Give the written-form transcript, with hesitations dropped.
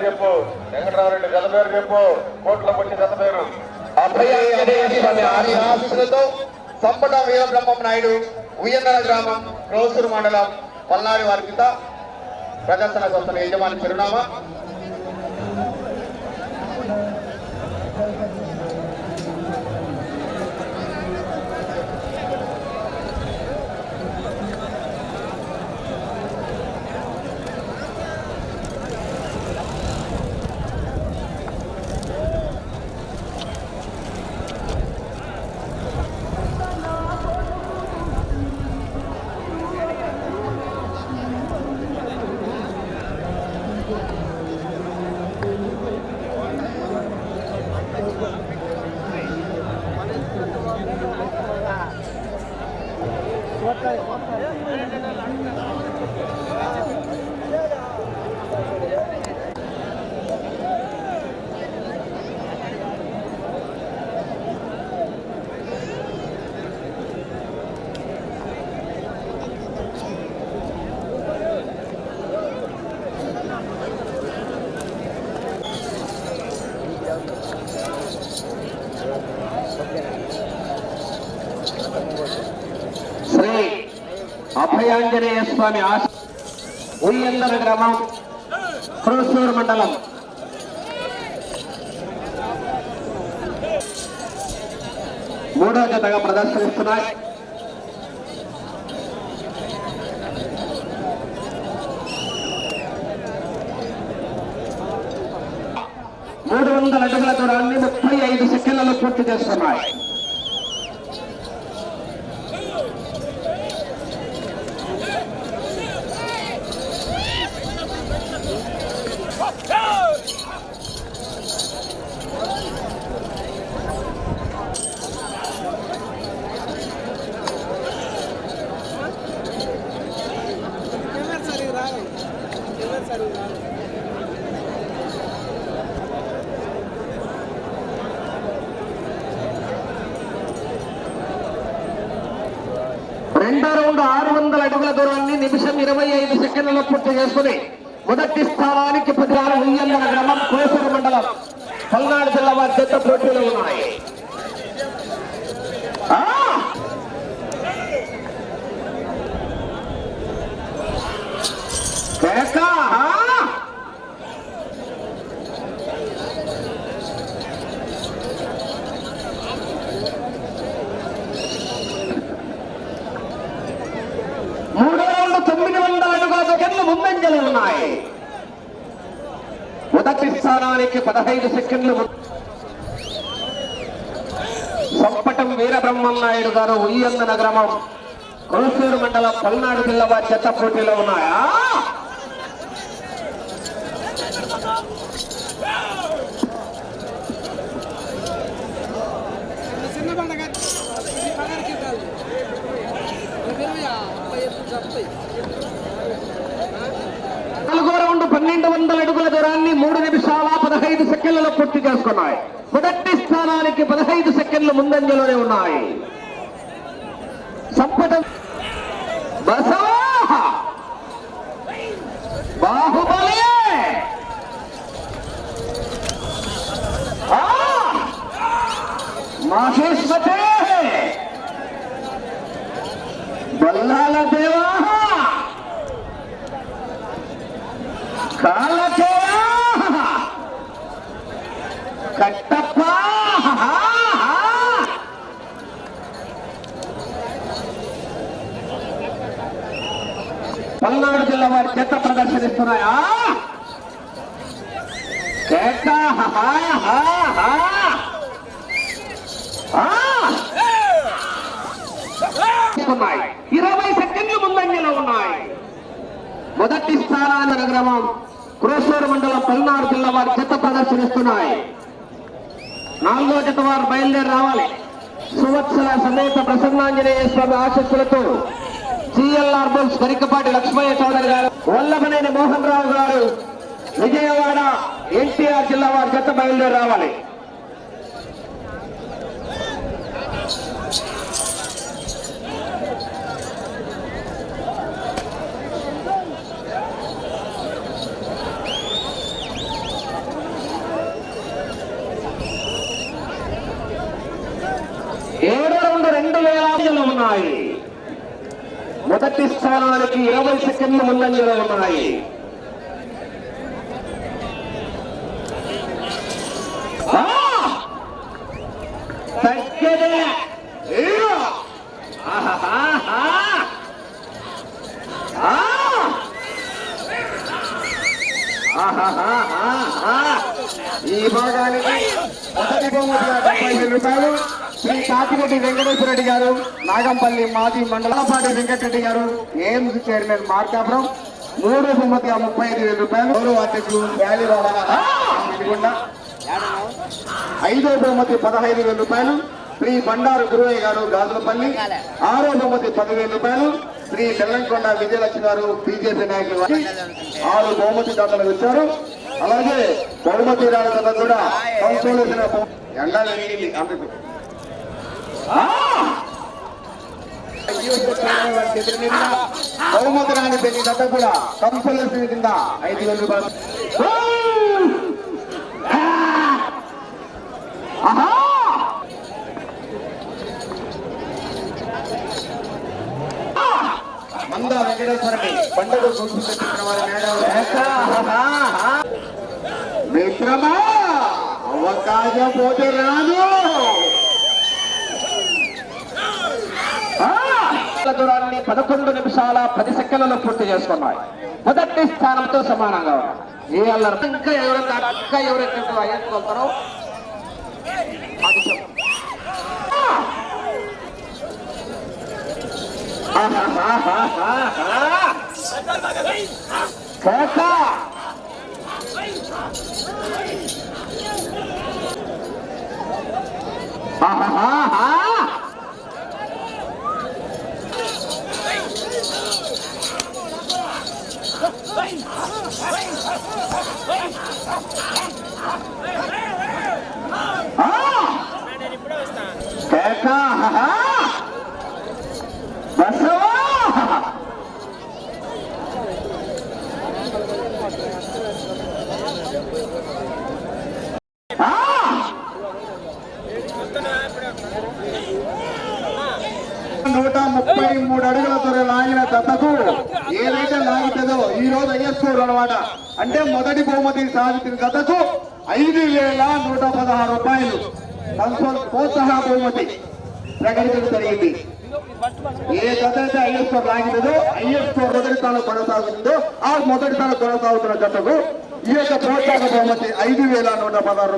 చెప్పు. వెంకటరామరెడ్డి గత పేరు చెప్పు. కోట్ల కొట్టి గత పేరు. ఆశీస్సులతో సంపట వీరబ్రహ్మం నాయుడు, ఉయ్యందల గ్రామం, రోసూరు మండలం, పల్నాడు వారి పిత ప్రదర్శన సంస్థల యజమాని చిరునామా. శ్రీ అభయాంజనేయ స్వామి ఉయ్యందల గ్రామం, క్రోసూరు మండలం. మూడో జతగా ప్రదర్శనిస్తున్నాయి. మూడు 300 అడుగుల దూరాన్ని 35 సెకండ్లలో పూర్తి చేస్తున్నాయి. రెండో రౌండ్ 600 అడుగుల దూరాన్ని నిమిషం 25 సెకండ్లలో పూర్తి చేసుకుని మొదటి స్థానానికి 16 ఉయ్యందల గ్రామం, కోసూరు మండలం, పల్నాడు జిల్లా వారి జత పోటీలో ఉన్నాయి. మూడో రౌండ్ 900 అడుగుల సెకండ్లు ముందంజలు ఉన్నాయి. మొదటి స్థానానికి 15 సెకండ్లు. సంపటం వీరబ్రహ్మం నాయుడు గారు, ఉయ్యందల గ్రామం, కోసూరు మండలం, పల్నాడు జిల్లా వారి జత పోటీలో ఉన్నాయా? నాలుగో రౌండ్ 1200 అడుగుల దూరాన్ని 3 నిమిషాల 15 సెకండ్లలో పూర్తి చేసుకున్నాయి. మొదటి స్థానానికి 15 సెకండ్లు ముందంజలోనే ఉన్నాయి. సంపద బాహుబలి మహేశ్వతే బల్లాల దేవా కాలకేయా కట్టప్ప పల్నాడు జిల్లా వారి చేత ప్రదర్శనిస్తున్నాయా? కేక 20 సెకండ్లు ముందంజలో ఉన్నాయి. మొదటి స్థానాన్ని గ్రామం, క్రోసూరు మండలం, పల్నాడు జిల్లా వారి చేత ప్రదర్శనిస్తున్నాయి. నాలుగో జత వారు బయలుదేరి రావాలి. సువత్సల సమేత ప్రసన్నాంజనేయ స్వామి ఆశీస్సులతో సిఎల్ఆర్ బుల్స్ గరికపాటి లక్ష్మయ్య చౌదరి గారు, వల్లభనేని మోహన్ రావు గారు, విజయవాడ ఎన్టీఆర్ జిల్లా వారి జత బయలుదేరి రావాలి. ఉన్నాయి. మొదటి స్థానానికి 20 సెకండ్లు ముందంజలో ఉన్నాయి. తగ్గదే. ఆహాహా. ఈ భాగానికి మొదటి బహుమతిగా 70,000 రూపాయలు శ్రీ కాకిరెడ్డి వెంకటేశ్వర రెడ్డి గారు, నాగంపల్లి మాజీ మండలపాటి వెంకటరెడ్డి గారు, ఏఎంసీ చైర్మన్ మార్కాపురం. మూడో బహుమతిగా 35,000 రూపాయలు గౌరవ అధ్యక్షులు వ్యాలీవాడ. ఐదో బహుమతి 15,000 రూపాయలు శ్రీ బండారు గురువయ్య గారు, గాజులపల్లి. ఆరో బహుమతి 10,000 రూపాయలు శ్రీ బెల్లంకొండ విజయలక్ష్మి గారు, బీజేపీ నాయకులు. 6 బహుమతి దాతలు వచ్చారు. అలాగే బహుమతి రాని కథ కూడా కౌన్సిల్ ఎండా జరిగింది. అందుకు బహుమతి రాని పెళ్లి కథ కూడా కౌన్సిల్ కింద 5,000 రూపాయలు. మంద వెంకటేశ్వరని పండుగ గుర్తుపెట్టిన వారి మిత్రమా, అవకాశం పోతే రాదు. దూరాన్ని 11 నిమిషాల 10 సెకండ్లలో పూర్తి చేసుకున్నాయి. మొదటి స్థానంతో సమానంగా ఉన్నాయి. ఏ అల్లరు ఇంకా ఎవరైతే అయ్యేసుకుంటారో అది నూట 33 అడుగుల త్వర లాగిన దత్తకు ఏదైతే లాగుతుందో ఈ రోజు అయ్యేసుకోరు అనమాట. అంటే మొదటి బహుమతి సాధించిన దత్తకు 5,116 రూపాయలు ప్రోత్సాహ బహుమతి ప్రకటించడం జరిగింది. ఏ జత అయితే ఐఎస్ఓ లాగినదో, ఐఎస్ఓ మొదటి స్థానం కొనసాగుతుందో ఆ మొదటి స్థానం కొనసాగుతున్న జతకు ఈ యొక్క ప్రోత్సాహ బహుమతి 5,116 రూపాయలు.